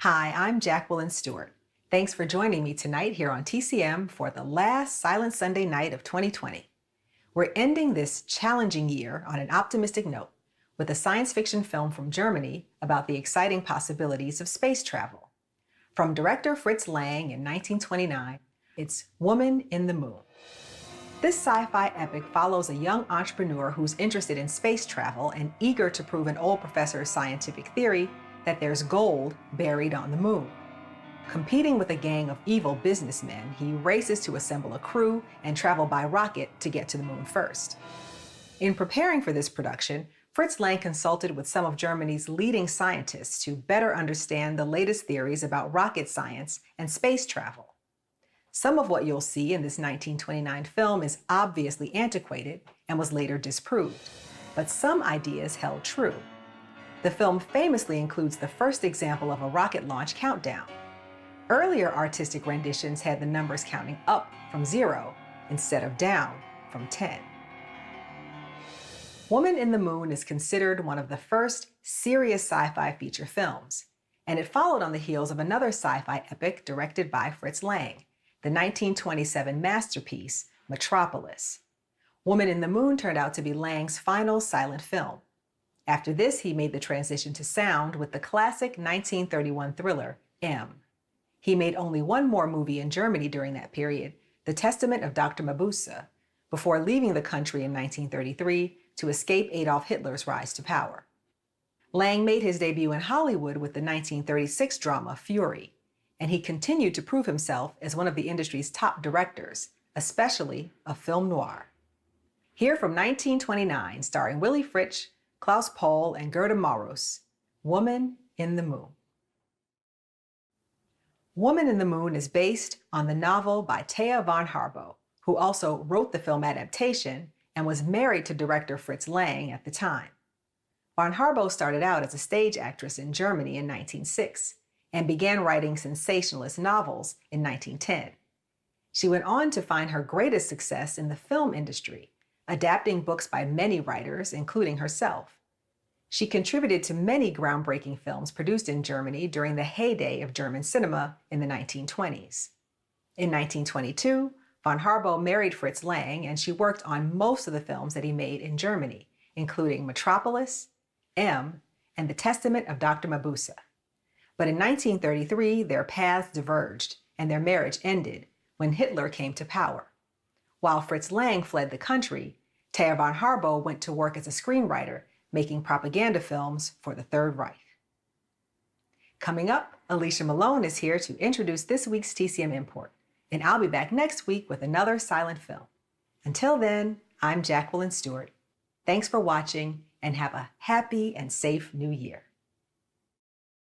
Hi, I'm Jacqueline Stewart. Thanks for joining me tonight here on TCM for the last Silent Sunday night of 2020. We're ending this challenging year on an optimistic note with a science fiction film from Germany about the exciting possibilities of space travel. From director Fritz Lang in 1929, it's Woman in the Moon. This sci-fi epic follows a young entrepreneur who's interested in space travel and eager to prove an old professor's scientific theory that there's gold buried on the moon. Competing with a gang of evil businessmen, he races to assemble a crew and travel by rocket to get to the moon first. In preparing for this production, Fritz Lang consulted with some of Germany's leading scientists to better understand the latest theories about rocket science and space travel. Some of what you'll see in this 1929 film is obviously antiquated and was later disproved, but some ideas held true. The film famously includes the first example of a rocket launch countdown. Earlier artistic renditions had the numbers counting up from 0 instead of down from 10. Woman in the Moon is considered one of the first serious sci-fi feature films, and it followed on the heels of another sci-fi epic directed by Fritz Lang, the 1927 masterpiece, Metropolis. Woman in the Moon turned out to be Lang's final silent film. After this, he made the transition to sound with the classic 1931 thriller, M. He made only one more movie in Germany during that period, The Testament of Dr. Mabuse, before leaving the country in 1933 to escape Adolf Hitler's rise to power. Lang made his debut in Hollywood with the 1936 drama Fury, and he continued to prove himself as one of the industry's top directors, especially of film noir. Here from 1929, starring Willy Fritsch, Klaus Pohl, and Gerda Maurus, Woman in the Moon. Woman in the Moon is based on the novel by Thea von Harboe, who also wrote the film adaptation and was married to director Fritz Lang at the time. Von Harboe started out as a stage actress in Germany in 1906 and began writing sensationalist novels in 1910. She went on to find her greatest success in the film industry, adapting books by many writers, including herself. She contributed to many groundbreaking films produced in Germany during the heyday of German cinema in the 1920s. In 1922, von Harboe married Fritz Lang, and she worked on most of the films that he made in Germany, including Metropolis, M, and The Testament of Dr. Mabuse. But in 1933, their paths diverged, and their marriage ended when Hitler came to power. While Fritz Lang fled the country, Thea von Harboe went to work as a screenwriter, making propaganda films for the Third Reich. Coming up, Alicia Malone is here to introduce this week's TCM Import, and I'll be back next week with another silent film. Until then, I'm Jacqueline Stewart. Thanks for watching, and have a happy and safe new year.